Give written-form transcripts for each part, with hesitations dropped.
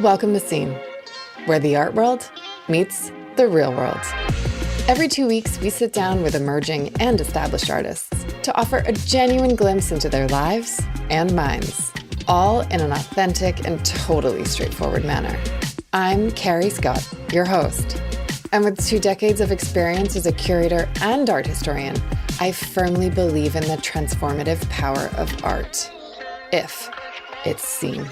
Welcome to Scene, where the art world meets the real world. Every 2 weeks, we sit down with emerging and established artists to offer a genuine glimpse into their lives and minds, all in an authentic and totally straightforward manner. I'm Carrie Scott, your host. And with 2 decades of experience as a curator and art historian, I firmly believe in the transformative power of art, if it's seen.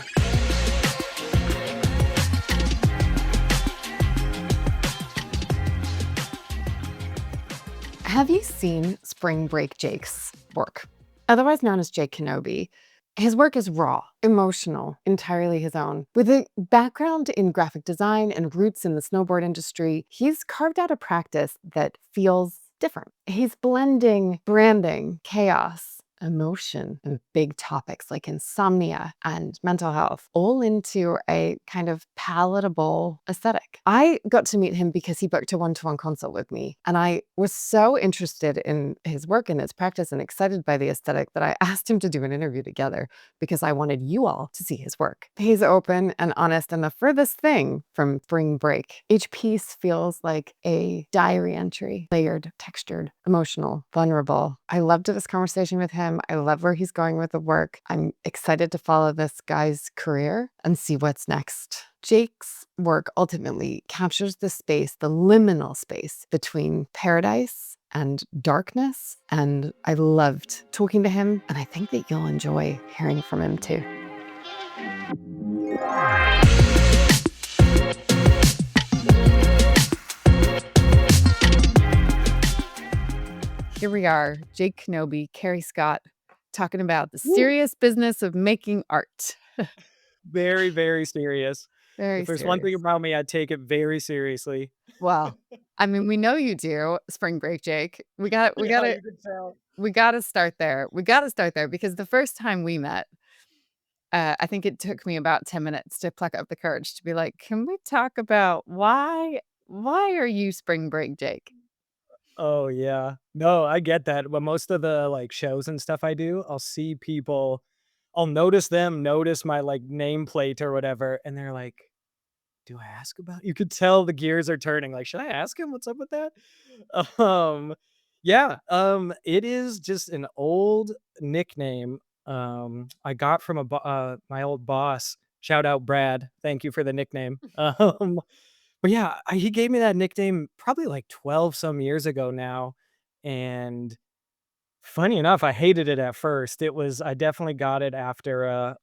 Have you seen Spring Break Jake's work? Otherwise known as Jake Kenobi, his work is raw, emotional, entirely his own. With a background in graphic design and roots in the snowboard industry, he's carved out a practice that feels different. He's blending branding, chaos, emotion, and big topics like insomnia and mental health all into a kind of palatable aesthetic. I got to meet him because he booked a one-to-one consult with me, and I was so interested in his work and his practice and excited by the aesthetic that I asked him to do an interview together because I wanted you all to see his work. He's open and honest and the furthest thing from Spring Break. Each piece feels like a diary entry, layered, textured, emotional, vulnerable. I loved this conversation with him. I love where he's going with the work. I'm excited to follow this guy's career and see what's next. Jake's work ultimately captures the space, the liminal space between paradise and darkness. And I loved talking to him, and I think that you'll enjoy hearing from him too. Here we are, Jake Kenobi, Carrie Scott, talking about the serious business of making art. Very, very serious. Very If there's one thing serious. about me, I take it very seriously. Well, I mean, we know you do, Spring Break Jake. We got we Yeah, gotta you can tell. we gotta start there. We gotta start there because the first time we met, I think it took me about 10 minutes to pluck up the courage to be like, "Can we talk about why are you Spring Break Jake?" Oh, yeah. No, I get that. But most of the, like, shows and stuff I do, I'll see people I'll notice them notice my, like, nameplate or whatever, and they're like, "Do I ask about" you could tell the gears are turning, like, "Should I ask him what's up with that?" Um, yeah, it is just an old nickname, I got from my old boss. Shout out Brad, thank you for the nickname. But yeah, he gave me that nickname probably like 12 some years ago now, and funny enough, I hated it at first. I definitely got it after,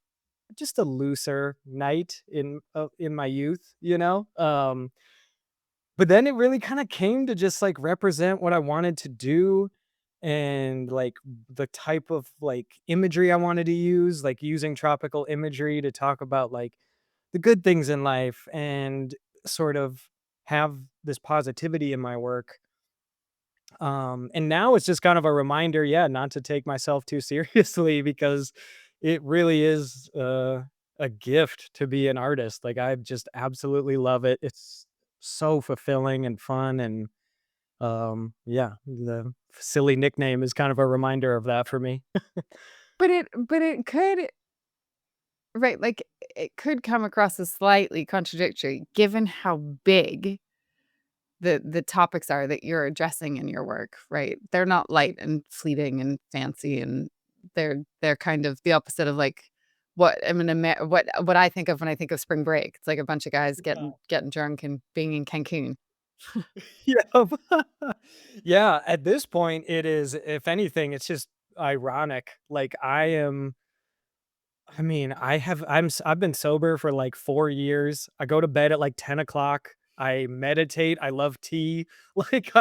just a looser night in my youth, you know? But then it really kinda came to just, like, represent what I wanted to do and, like, the type of, like, imagery I wanted to use, like, using tropical imagery to talk about, like, the good things in life and sort of have this positivity in my work. And now it's just kind of a reminder, yeah, not to take myself too seriously because it really is a gift to be an artist. Like I just absolutely love it. It's so fulfilling and fun and yeah, the silly nickname is kind of a reminder of that for me. But it could, right, like, it could come across as slightly contradictory given how big the topics are that you're addressing in your work, right? They're not light and fleeting and fancy, and they're kind of the opposite of, like, what I'm an Amer what I think of when I think of spring break. It's like a bunch of guys Yeah. getting drunk and being in Cancun. Yeah. Yeah, at this point it is if anything it's just ironic. Like I mean, I've been sober for like 4 years. I go to bed at like 10 o'clock. I meditate. I love tea. Like,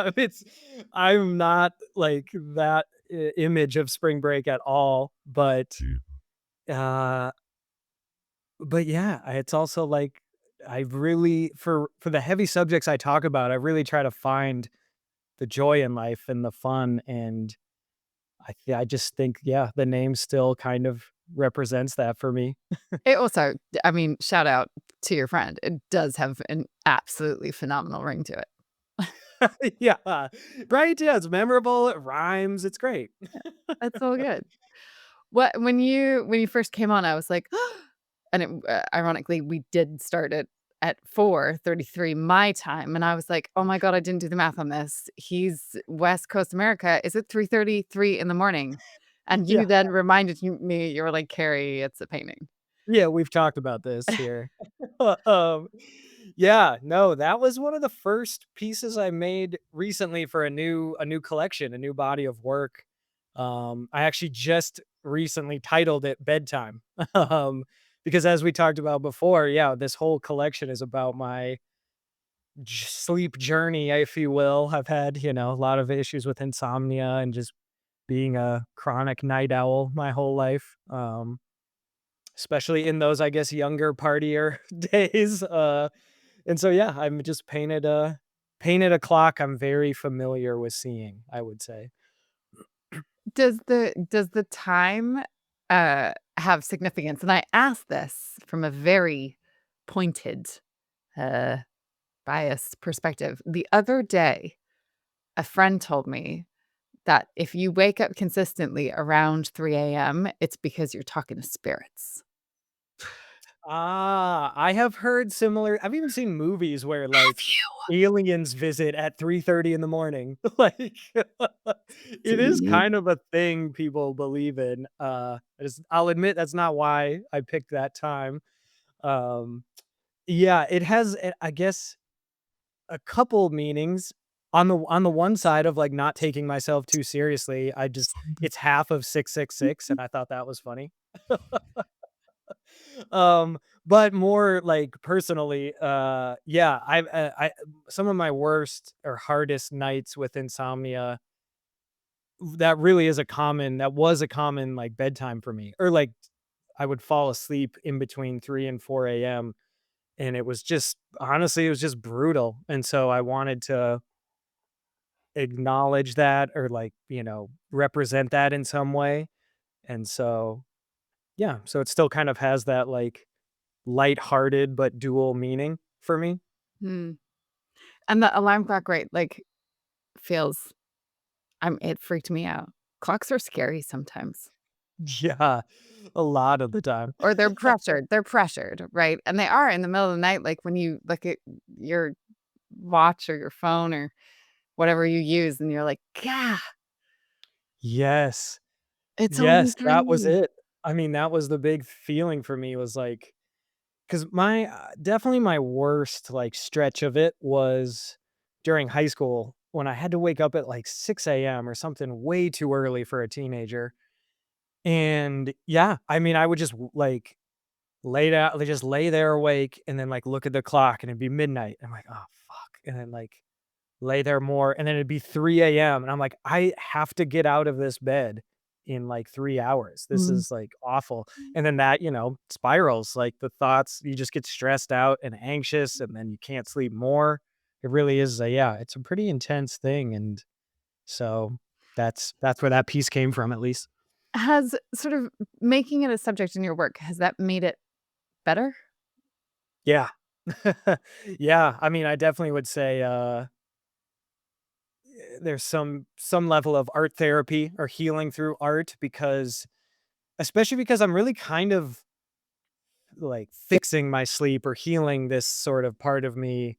I'm not like that image of spring break at all. Uh, but yeah, it's also like I really for the heavy subjects I talk about, I really try to find the joy in life and the fun. And I just think, yeah, the name still kind of represents that for me. It also, I mean, shout out to your friend. It does have an absolutely phenomenal ring to it. Yeah, right, yeah, it's memorable, it rhymes, it's great. That's all good. What when you first came on, I was like, and ironically, we did start it at 4:33 my time, and I was like, "Oh my god, I didn't do the math on this. He's West Coast America. Is it 3:33 in the morning?" And you Yeah. then reminded me, you were like, "Carrie, it's a painting." Yeah, we've talked about this here. Um, yeah, no, that was one of the first pieces I made recently for a new collection, a new body of work. I actually just recently titled it Bedtime. Because as we talked about before, yeah, this whole collection is about my sleep journey, if you will. I've had, a lot of issues with insomnia and just being a chronic night owl my whole life. Especially in those, I guess, younger partier days, and so, yeah, I'm just painted a clock I'm very familiar with seeing, I would say. Does the time, have significance? And I ask this from a very pointed, uh, biased perspective. The other day, a friend told me that if you wake up consistently around 3 a.m., it's because you're talking to spirits. I have heard similar I've even seen movies where, Have like, you? aliens visit at 3:30 in the morning, like, it is See? kind of a thing people believe in, I'll admit that's not why I picked that time, um, yeah, it has, I guess a couple meanings. On the one side of, like, not taking myself too seriously, it's half of 666, and I thought that was funny. But more, like, personally, yeah, I some of my worst or hardest nights with insomnia, that was a common, like, bedtime for me, or, like, I would fall asleep in between 3 and 4 AM, and it was just honestly, it was just brutal, and so I wanted to acknowledge that, or, like, represent that in some way, and so, yeah, so it still kind of has that, like, lighthearted but dual meaning for me. Hmm. And the alarm clock, right, like, feels it freaked me out. Clocks are scary sometimes. Yeah, a lot of the time. Or they're pressured, right? And they are in the middle of the night, like, when you look at your watch or your phone or whatever you use, and you're like, "Gah, Yes, it's only yes, that was 3." it. I mean, that was the big feeling for me, was like, 'cause definitely my worst, like, stretch of it was during high school when I had to wake up at, like, 6 AM or something way too early for a teenager, and, yeah, I mean, I would just, like, just lay there awake and then, like, look at the clock, and it'd be midnight. I'm like, "Oh, fuck," and then, like, lay there more, and then it'd be 3 AM, and I'm like, "I have to get out of this bed in, like, 3 hours. This Mhm. is, like, awful." And then that, spirals, like, the thoughts, you just get stressed out and anxious, and then you can't sleep more. It really is yeah, it's a pretty intense thing, and so that's where that piece came from, at least. Has sort of making it a subject in your work, has that made it better? Yeah. Yeah, I mean, I definitely would say, there's some level of art therapy or healing through art, because especially because I'm really kind of, like, fixing my sleep or healing this sort of part of me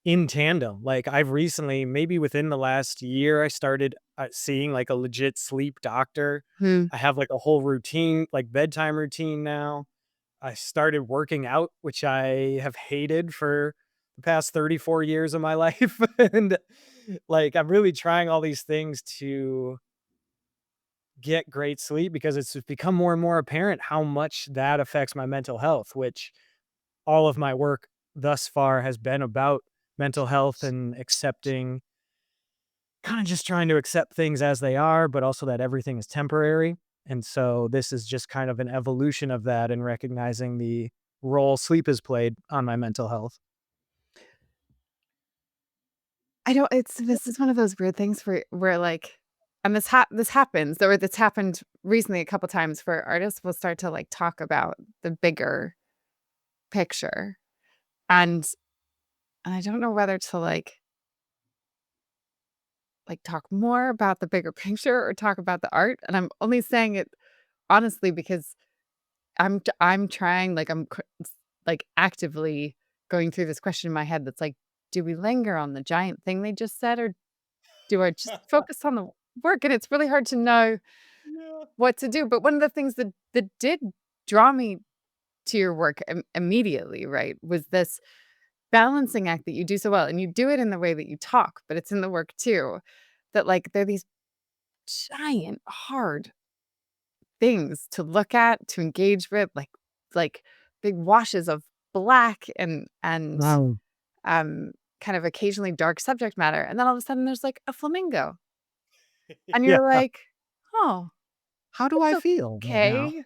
in tandem. Like, I've recently, maybe within the last year, I started, seeing, like, a legit sleep doctor. Hmm. I have, like, a whole routine, like, bedtime routine now. I started working out, which I have hated for the past 34 years of my life, and, like, I'm really trying all these things to get great sleep, because it's just become more and more apparent how much that affects my mental health, which all of my work thus far has been about mental health and accepting, kind of just trying to accept things as they are, but also that everything is temporary. And so this is just kind of an evolution of that, and recognizing the role sleep has played on my mental health. I don't this is one of those weird things where, like, and this happens, or this happened recently a couple times, where artists will start to, like, talk about the bigger picture, and I don't know whether to, talk more about the bigger picture or talk about the art, and I'm only saying it honestly because I'm trying, like, like, actively going through this question in my head that's like, "Do we linger on the giant thing they just said, or do I just focus on the work?" And it's really hard to know Yeah. what to do, but one of the things that did draw me to your work immediately, right, was this balancing act that you do so well, and you do it in the way that you talk, but it's in the work too, that, like, there are these giant, hard things to look at, to engage with, like big washes of black and Wow. um, kind of occasionally dark subject matter, and then all of a sudden there's, like, a flamingo, and Yeah. you're like, "Oh, How do it's I feel right now? okay.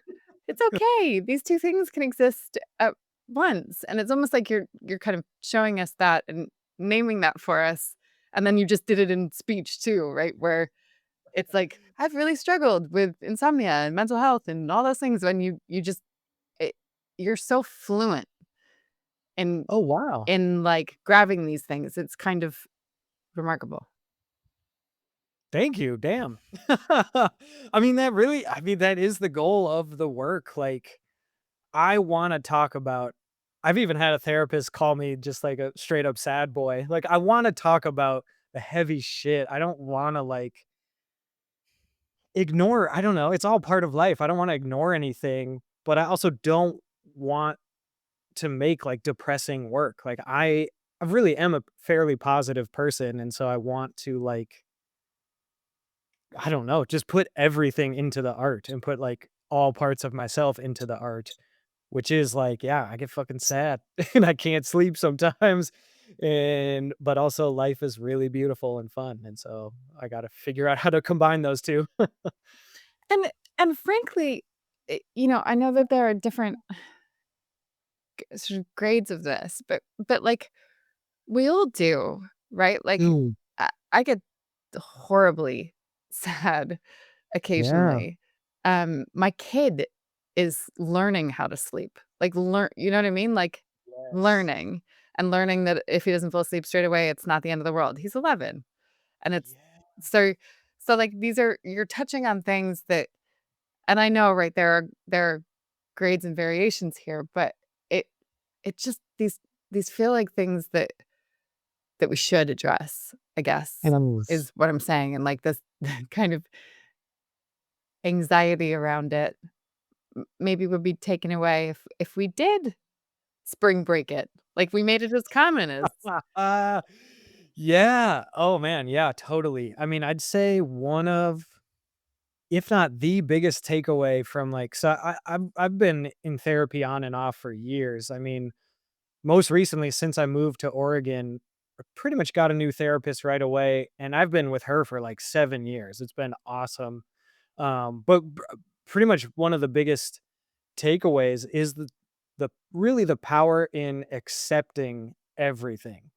It's okay. These 2 things can exist at once," and it's almost like you're kind of showing us that and naming that for us, and then you just did it in speech too, right? Where it's like, "I've really struggled with insomnia and mental health and all those things," when you just it you're so fluent in Oh, wow. like, grabbing these things. It's kind of remarkable. Thank you, damn. I mean, that is the goal of the work, like, I wanna talk about I've even had a therapist call me just like a straight up sad boy, like, I wanna talk about the heavy shit, I don't wanna, like, ignore I don't know, it's all part of life, I don't wanna ignore anything, but I also don't want to make, like, depressing work, like, I really am a fairly positive person, and so I want to, like, I don't know, just put everything into the art and put, like, all parts of myself into the art, which is like, yeah, I get fucking sad and I can't sleep sometimes. But also life is really beautiful and fun. And so I got to figure out how to combine those 2. And frankly, I know that there are different sort of grades of this, but, like, we all do, right? Like, Mm, I get horribly sad yeah. occasionally. My kid is learning how to sleep, like, you know what I mean? Like, Yes. learning, and learning that if he doesn't fall asleep straight away, it's not the end of the world. He's 11, and it's Yeah. so like, these are you're touching on things that, and I know, right, there are grades and variations here, but it just these feel like things that we should address, I And guess, I'm is what I'm saying, and, like, this kind of anxiety around it maybe would be taken away if we did spring break it, like, we made it as common as yeah. Oh man. Yeah, totally. I mean, I'd say one of, if not the biggest takeaway from like, so I've been in therapy on and off for years. I mean, most recently, since I moved to Oregon, I pretty much got a new therapist right away, and I've been with her for like 7 years. It's been awesome. Pretty much one of the biggest takeaways is the really the power in accepting everything.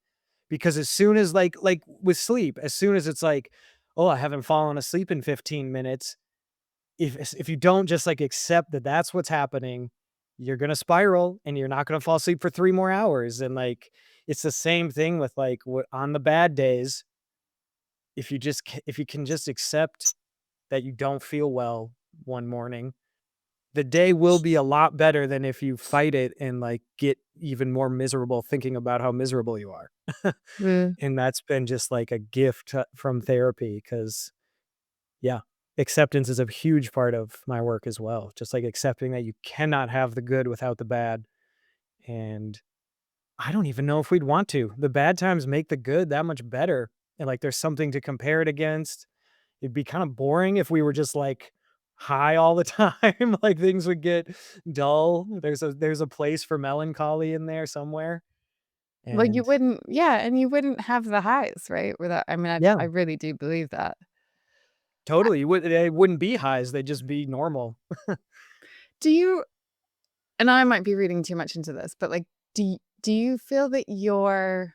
Because as soon as like with sleep, as soon as it's like, "Oh, I haven't fallen asleep in 15 minutes," if you don't just, like, accept that that's what's happening, you're gonna spiral, and you're not gonna fall asleep for 3 more hours, and, like, it's the same thing with, like, what on the bad days, if you can just accept that you don't feel well one morning, the day will be a lot better than if you fight it and, like, get even more miserable thinking about how miserable you are. Mm. And that's been just, like, a gift, from therapy because. Yeah. Acceptance is a huge part of my work as well. Just like accepting that you cannot have the good without the bad. And I don't even know if we'd want to. The bad times make the good that much better. And like there's something to compare it against. It'd be kind of boring if we were just like high all the time. Like things would get dull. There's a place for melancholy in there somewhere. well, you And wouldn't, yeah, and you wouldn't have the highs, right? Without, I mean, yeah, I really do believe that. totally. They wouldn't be highs, they'd just be normal. Do you, and I might be reading too much into this, but, like, do you feel that you're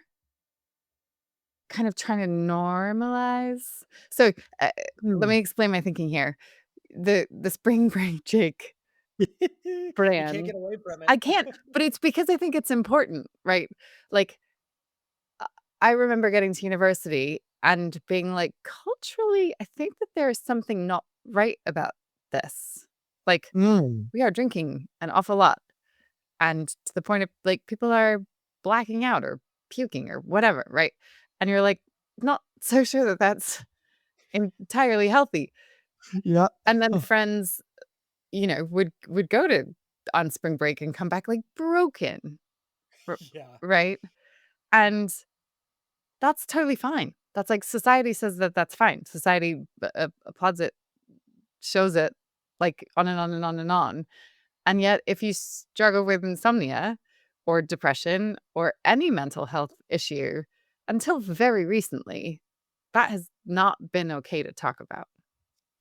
kind of trying to normalize? So, let Hmm. me explain my thinking here. The Spring Break Jake You can't brand, get away from it. I can't, but it's because I think it's important, right? Like, uh, I remember getting to university and being like, culturally, I think that there is something not right about this. Like, Mm. we are drinking an awful lot, and to the point of, like, people are blacking out or puking or whatever, right? And you're, like, not so sure that that's entirely healthy. Yeah. And then friends, would go to on spring break and come back, like, broken, r Yeah. right? And that's totally fine. That's like society says that that's fine. Society applauds it, shows it, like, on and on and on and on. And yet, if you struggle with insomnia or depression or any mental health issue, until very recently, that has not been okay to talk about.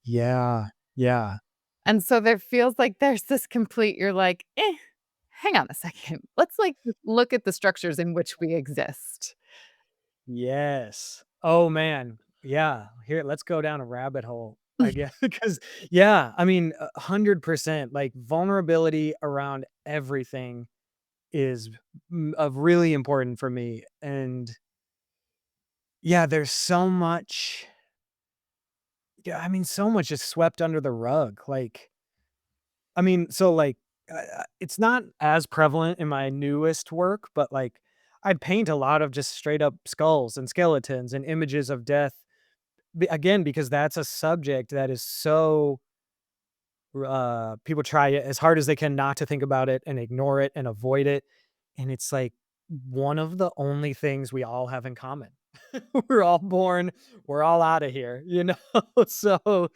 Yeah. Yeah. And so there feels like there's this complete, you're like, hang on a second. Let's like look at the structures in which we exist. Yes. Oh, man. Yeah. Here, let's go down a rabbit hole, I guess, because yeah, I mean, 100%, like, vulnerability around everything is of really important for me, and yeah, there's so much yeah, I mean, so much is swept under the rug, like, I mean, so, like, it's not as prevalent in my newest work, but, like, I'd paint a lot of just straight up skulls and skeletons and images of death, again, because that's a subject that is so people try as hard as they can not to think about it and ignore it and avoid it, and it's, like, one of the only things we all have in common. We're all born, we're all outta here, you know? So,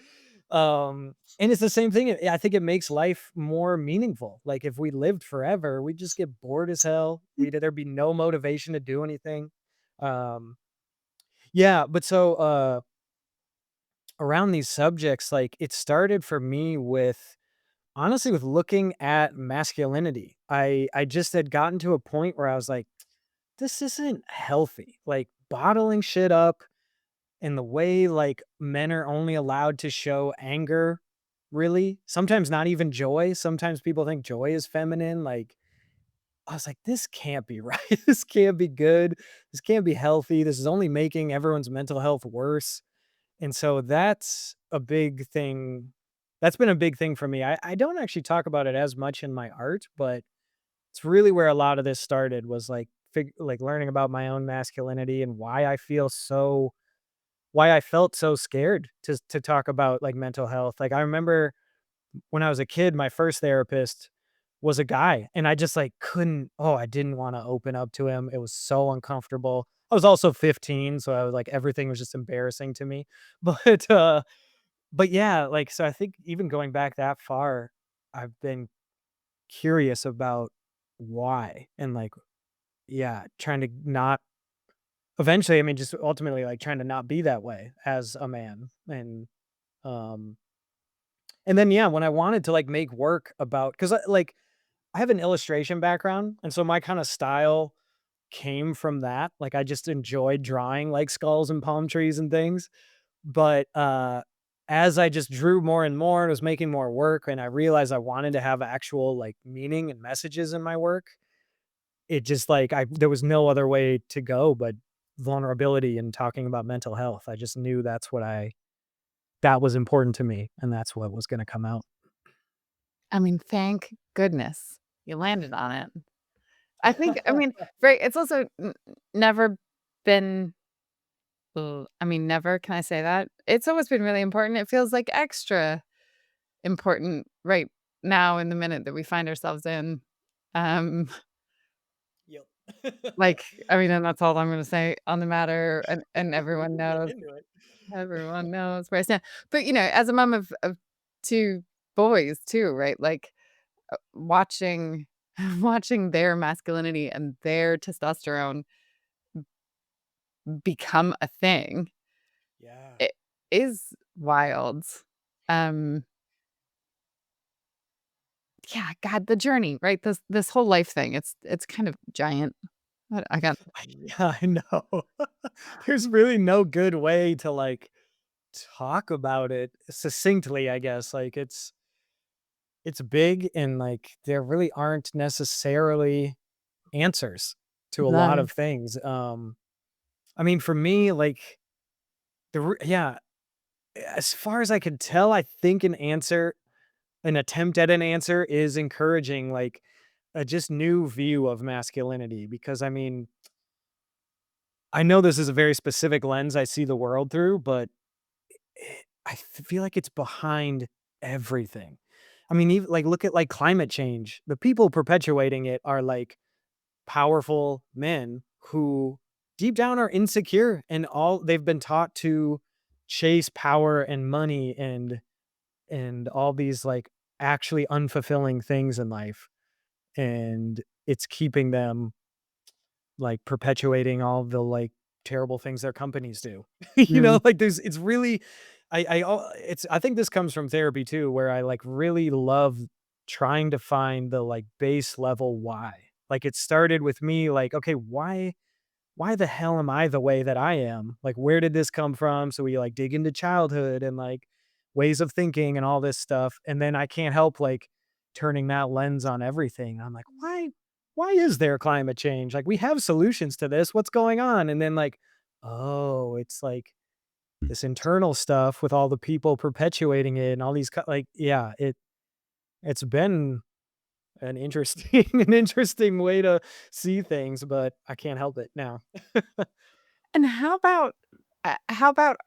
and it's the same thing, I think it makes life more meaningful, like, if we lived forever, we'd just get bored as hell, there'd be no motivation to do anything. Um, yeah, but so, around these subjects, like, it started for me with honestly, with looking at masculinity. I just had gotten to a point where I was like, "This isn't healthy." Like, bottling shit up and the way, like, men are only allowed to show anger, really, sometimes not even joy. Sometimes people think joy is feminine, like, I was like, "This can't be right. This can't be good. This can't be healthy. This is only making everyone's mental health worse." And so that's been a big thing for me. I don't actually talk about it as much in my art, but it's really where a lot of this started was, like, learning about my own masculinity and why I felt so scared to talk about, like, mental health. Like, I remember when I was a kid, my first therapist was a guy, and I just, like, I didn't wanna open up to him. It was so uncomfortable. I was also 15, so I was like, everything was just embarrassing to me. But, but yeah, like, so I think even going back that far, I've been curious about why and, like, yeah, trying to not eventually, I mean, just ultimately, like, trying to not be that way as a man, um and then, yeah, when I wanted to, like, make work about 'cause I have an illustration background, and so my kinda style came from that, like, I just enjoyed drawing, like, skulls and palm trees and things, but, as I just drew more and more and was making more work and I realized I wanted to have actual, like, meaning and messages in my work, it just, like, I there was no other way to go but vulnerability and talking about mental health. I just knew that was important to me, and that's what was gonna come out. I mean, thank goodness you landed on it. I mean, right, it's also never been I mean, never, can I say that? It's always been really important. It feels like extra important right now in the minute that we find ourselves in. Um, Yep. like, I mean, and that's all I'm gonna say on the matter, and We can get into it. everyone knows where I stand. But, as a mom of 2 boys too, right? Like, watching watching their masculinity and their testosterone become a thing, Yeah. it is wild. Um, yeah, God, the journey, right? This whole life thing, it's kind of giant. I got Yeah, I know. There's really no good way to, like, talk about it succinctly, I guess, like, it's big and, like, there really aren't necessarily answers to a lot no. of things, I mean, for me, like, yeah, as far as I could tell, I think an answer an attempt at an answer is encouraging like a just new view of masculinity because I mean, I know this is a very specific lens I see the world through, but I feel like it's behind everything. I mean, even like look at like climate change. The people perpetuating it are like powerful men who deep down are insecure and all they've been taught to chase power and money and all these like actually unfulfilling things in life and it's keeping them like perpetuating all the like terrible things their companies do. You know, Mm. like there's it's really it's I think this comes from therapy too where I like really love trying to find the like base level why. Like it started with me like okay, why the hell am I the way that I am? Like, where did this come from? So we like dig into childhood and like ways of thinking and all this stuff. And then I can't help like turning that lens on everything. I'm like, why is there climate change? Like we have solutions to this. What's going on? And then like, oh, it's like this internal stuff with all the people perpetuating it and all these like, yeah, it's been an interesting an interesting way to see things, but I can't help it now. And how about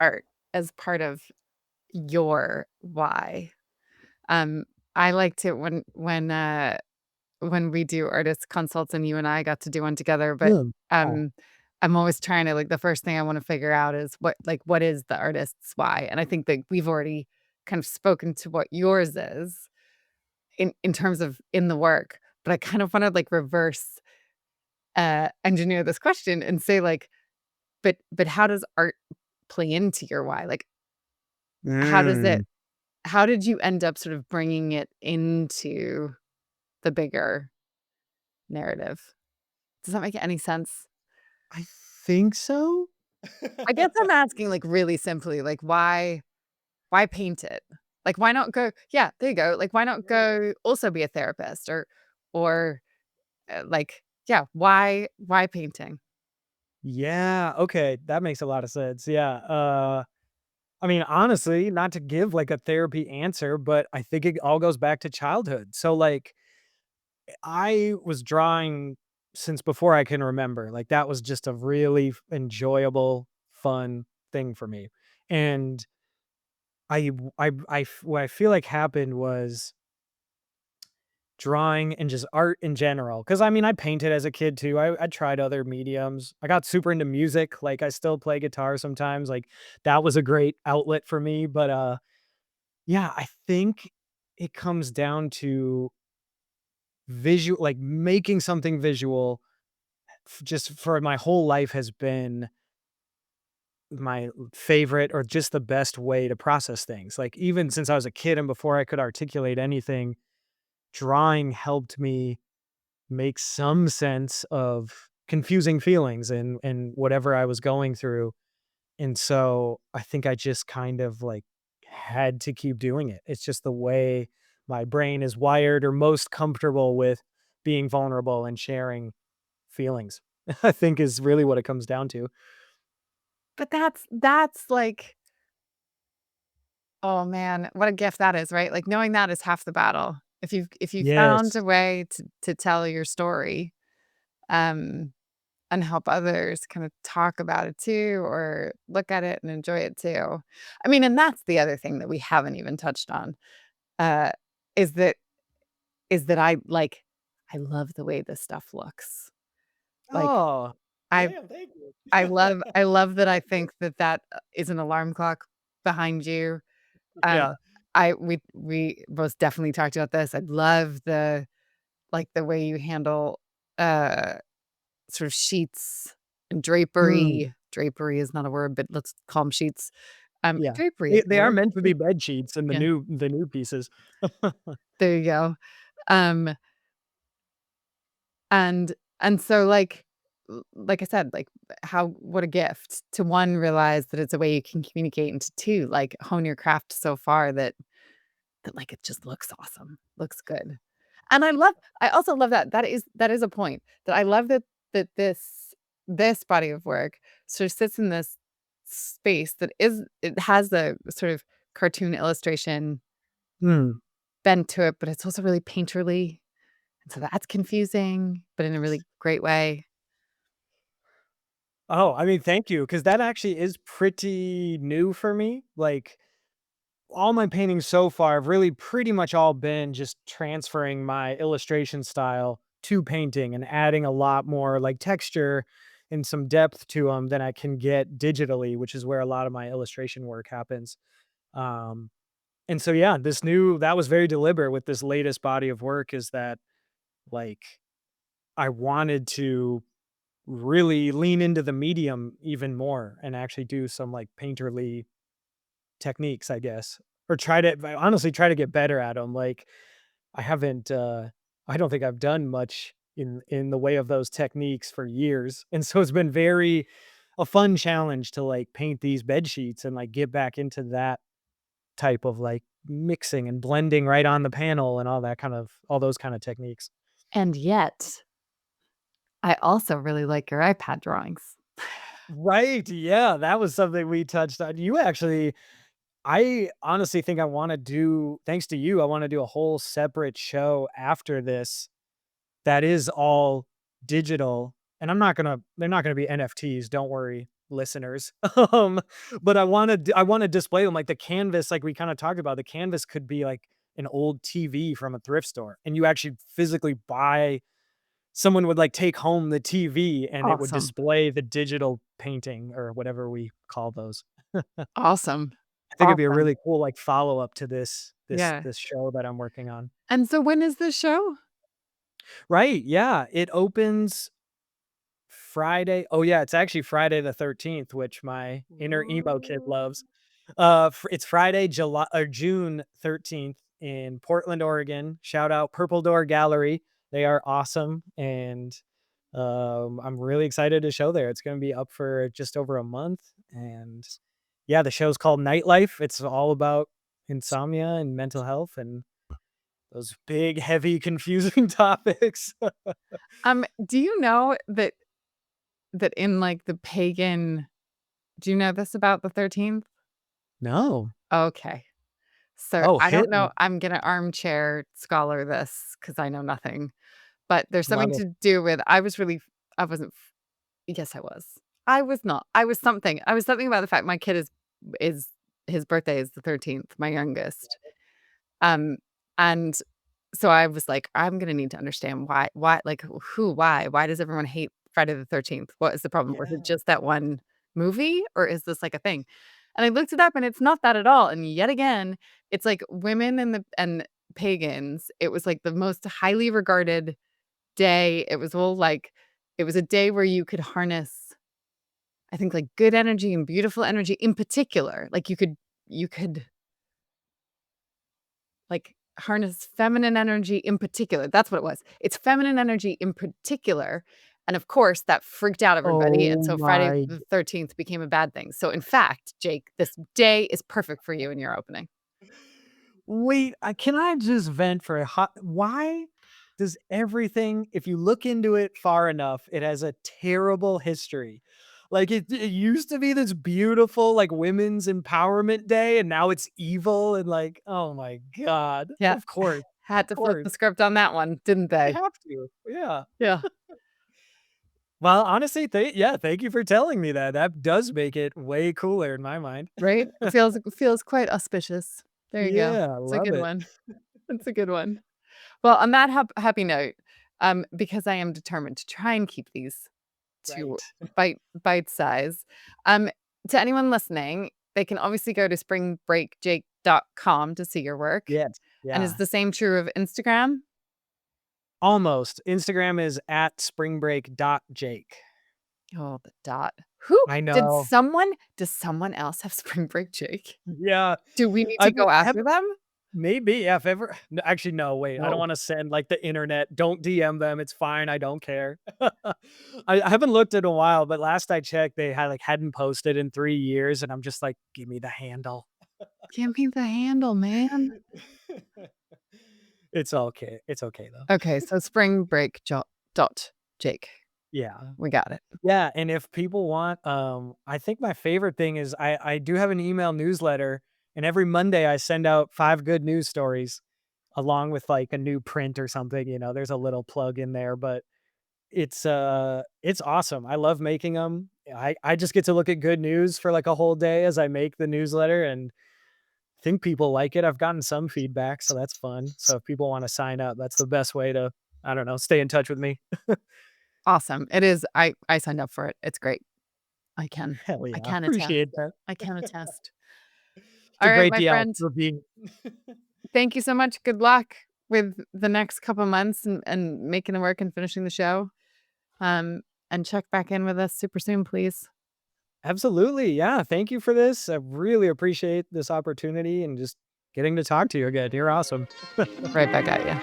art as part of your why? Um, I liked it when we do artist consults and you and I got to do one together, but, Yeah. Oh. um, I'm always trying to like, the first thing I wanna figure out is what is the artist's why? And I think that we've already kind of spoken to what yours is in terms of in the work, but I kind of wanna, like, reverse, engineer this question and say, like, but how does art play into your why? Like, how does it Mm. how did you end up sort of bringing it into the bigger narrative? Does that make any sense? I think so. I guess I'm asking, like, really simply, like, why paint it? Like, why not go yeah, there you go. Like, why not go also be a therapist or, like, yeah, why painting? Yeah, okay, that makes a lot of sense, yeah, I mean, honestly, not to give, like, a therapy answer, but I think it all goes back to childhood, so, like, I was drawing since before I can remember, like, that was just a really enjoyable, fun thing for me, and what I feel like happened was drawing and just art in general. Because I mean, I painted as a kid too. I tried other mediums. I got super into music, like, I still play guitar sometimes, like, that was a great outlet for me, but, yeah, I think it comes down to visual like, making something visual just for my whole life has been my favorite or just the best way to process things, like, even since I was a kid and before I could articulate anything, drawing helped me make some sense of confusing feelings and whatever I was going through. And so I think I just kind of like had to keep doing it. It's just the way my brain is wired or most comfortable with being vulnerable and sharing feelings. I think is really what it comes down to. But that's like, oh man, what a gift that is, right? Like, knowing that is half the battle. If you found Yes. a way to tell your story, um, and help others kind of talk about it too or look at it and enjoy it too. I mean, and that's the other thing that we haven't even touched on, uh, is that I love the way this stuff looks. Like, Oh, I damn, thank you. I love that I think that is an alarm clock behind you. Um, Yeah. we both definitely talked about this. I love the way you handle, uh, sort of sheets and Mm, drapery. Drapery is not a word, but let's call them sheets. yeah. Drapery is They a are word. meant to Yeah, be bed sheets in yeah, the new pieces. there you go. Um, and so, like I said, like, how what a gift to, 1, realize that it's a way you can communicate, and to 2, like, hone your craft so far that, like, it just looks awesome, looks good. And I also love that is a point, that I love that this body of work sort of sits in this space that is it has the sort of cartoon illustration Mm. bent to it, but it's also really painterly, and so that's confusing, but in a really great way. Oh, I mean, thank you, because that actually is pretty new for me. Like, all my paintings so far have really pretty much all been just transferring my illustration style to painting and adding a lot more like texture and some depth to them than I can get digitally, which is where a lot of my illustration work happens. Um, and so, yeah, that was very deliberate with this latest body of work is that like I wanted to really lean into the medium even more and actually do some like painterly techniques, I guess, or I honestly try to get better at them. Like I haven't, I don't think I've done much in the way of those techniques for years, and so it's been very a fun challenge to like paint these bed sheets and like get back into that type of like mixing and blending right on the panel and all those kind of techniques. And yet, I also really like your iPad drawings. Right? Yeah, that was something we touched on. I honestly think I want to do, thanks to you, I want to do a whole separate show after this that is all digital. And they're not gonna be NFTs, don't worry, listeners. Um, but I want to display them like the canvas, like we kind of talked about. The canvas could be like an old TV from a thrift store, and you actually physically buy someone would like take home the TV and it would Awesome. display the digital painting or whatever we call those. Awesome. I think it'd be a Awesome. really cool, like, follow-up to Yeah. this show that I'm working on. And so when is this show? Right, yeah, it opens Friday. Oh, yeah, it's actually Friday the 13th, which my inner emo kid loves. It's Friday, June 13th in Portland, Oregon. Shout out Purple Door Gallery. They are awesome, and, I'm really excited to show there. It's gonna be up for just over a month, and yeah, the show's called Nightlife. It's all about insomnia and mental health and those big, heavy, confusing topics. Do you know that in, like, the pagan do you know this about the 13th? No. Okay. So, Oh, I don't hit know, me. I'm gonna armchair scholar this because I know nothing, but there's Love something it. to do with I wasn't f yes, I was. I was not. I was something about the fact my kid is his birthday is the 13th, my youngest. Um, and so I was like, "I'm gonna need to understand why, like, why does everyone hate Friday the 13th? What is the problem? Was it Yeah. just that one movie, or is this, like, a thing?" And I looked it up, and it's not that at all, and yet again, it's like women and pagans, it was, like, the most highly regarded day. It was a day where you could harness, I think, like, good energy and beautiful energy in particular. Like, you could like, harness feminine energy in particular. That's what it was. It's feminine energy in particular, and of course, that freaked out everybody, and Oh so Friday my the 13th became a bad thing. So, in fact, Jake, this day is perfect for you and your opening. Wait, can I just vent for a hot why does everything, if you look into it far enough, it has a terrible history. Like it used to be this beautiful like women's empowerment day and now it's evil and like, oh my god. Yeah, Of course. had Of to flip course. the script on that one, didn't They they? have to. Yeah. Yeah, Well, honestly, thank you for telling me that. That does make it way cooler in my mind. right? Feels quite auspicious. There you go. Yeah, I It's a love good it. one. It's a good one. Well, on that happy note, because I am determined to try and keep these to Right. bite size. Um, to anyone listening, they can obviously go to springbreakjake.com to see your work. Yes. And is Yeah. the same true of Instagram? Almost. Instagram is at springbreak.jake. Oh, the dot. Who I know. does someone else have Spring Break Jake? Yeah. Do we need to I've go have after them? maybe, yeah, if ever no, actually, no, wait, I don't No. wanna send, like, the internet. Don't DM them, it's fine, I don't care. I haven't looked in a while, but last I checked, they hadn't posted in 3 years, and I'm just like, "Give me the handle." Give me the handle, man. It's okay, though. Okay, so Spring Break dot Jake. Yeah. We got it. Yeah, and if people want, I think my favorite thing is I do have an email newsletter, and every Monday I send out 5 good news stories. along with like a new print or something, there's a little plug in there, but it's awesome. I love making them. I just get to look at good news for like a whole day as I make the newsletter, and I think people like it. I've gotten some feedback, so that's fun. So if people want to sign up, that's the best way to, I don't know, stay in touch with me. Awesome. It is. I signed up for it. It's great. I can. Hell I yeah. can attest. Appreciate that. I can attest. It's All a right, great my deal friend. for being. Thank you so much. Good luck with the next couple months and making the work and finishing the show. And check back in with us super soon, please. Absolutely. Yeah. Thank you for this. I really appreciate this opportunity and just getting to talk to you again. You're awesome. Right back at you.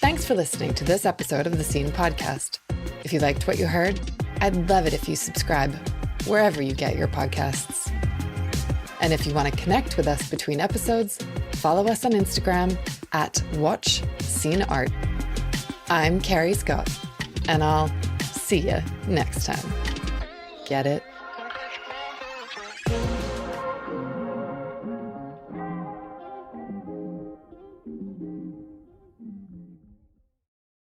Thanks for listening to this episode of the Scene Podcast. If you liked what you heard, I'd love it if you subscribe wherever you get your podcasts. And if you want to connect with us between episodes, follow us on Instagram at WatchSceneArt. I'm Carrie Scott, and I'll see you next time. Get it?